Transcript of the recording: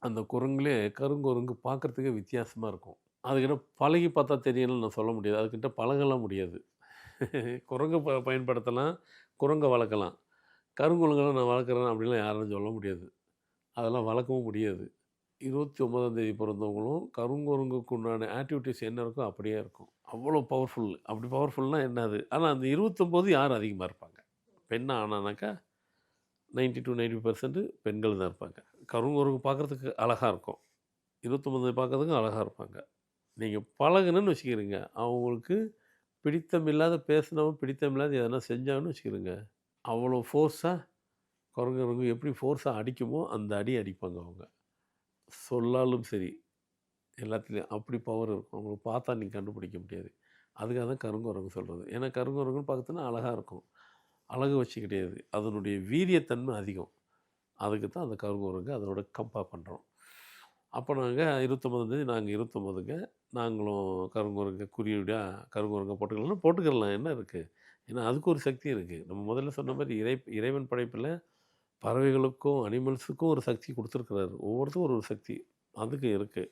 அந்த குரங்குலே கருங்குரங்கு பார்க்குறதுக்கே வித்தியாசமா இருக்கும். அதுக்கிட்ட பழகி பார்த்தா தெரியும்னு நான் சொல்ல முடியாது. அதுக்கிட்ட பழகலாம் முடியாது. குரங்க பயன்படுத்தலாம், குரங்க வளர்க்கலாம். கருங்குரங்குலாம் நான் வளர்க்குறேன் அப்படின்லாம் யாராலும் சொல்ல முடியாது. அதெல்லாம் வளர்க்கவும் முடியாது. 29ஆம் தேதி பிறந்தவங்களும் கருங்குரங்குக்கு உண்டான ஆக்டிவிட்டீஸ் என்ன இருக்கோ அப்படியே இருக்கும். அவ்வளோ பவர்ஃபுல். அப்படி பவர்ஃபுல்னா என்ன அது? ஆனா அந்த 29 யார் அதிகமா இருப்பாங்க? பெண்ணா ஆணானாக்கா 90-90% பெண்கள் தான் இருப்பாங்க. கருங்குரங்கு பார்க்குறதுக்கு அழகா இருக்கும். 29 பார்க்கறதுக்கும் அழகா இருப்பாங்க. நீங்க பழகுனன்னு வச்சுக்கிறங்க, அவங்களுக்கு பிடித்தமில்லாத பேசினவன், பிடித்தமில்லாத எதனா செஞ்சாங்கன்னு வச்சுக்கிறங்க, அவ்வளோ ஃபோர்ஸா குரங்கு எப்படி ஃபோர்ஸா அடிக்குமோ, அந்த அடி அடிப்பாங்க அவங்க. சொல்லாலும் சரி, எல்லாத்துலயும் அப்படி பவர் இருக்கும். அவங்கள பார்த்தா நீங்க கண்டுபிடிக்க முடியாது. அதுக்காக தான் கருங்குரங்கு சொல்றது. ஏன்னா கருங்குரங்குன்னு பார்த்தோன்னா அழகா இருக்கும். அழகு வச்சு கிடையாது. அதனுடைய வீரியத்தன்மை அதிகம். அதுக்கு தான் அந்த கருங்குரங்கு அதனோட கம்பேர் பண்ணுறோம். அப்போ நாங்க 29ஆம் தேதி நாங்க 29ங்க. நாங்களும் கருங்குரங்க குறியீடா கருங்குரங்க போட்டுக்கலாம்னா போட்டுக்கலாம். என்ன இருக்கு? ஏன்னா அதுக்கு ஒரு சக்தி இருக்கு. நம்ம முதல்ல சொன்ன மாரி இறைவன் படைப்பில பறவைகளுக்கும், அனிமல்ஸுக்கும் ஒரு சக்தி குடுத்துருக்கிறாரு. ஒவ்வொருத்துக்கும் ஒரு ஒரு சக்தி. அதுக்கு இருக்கு.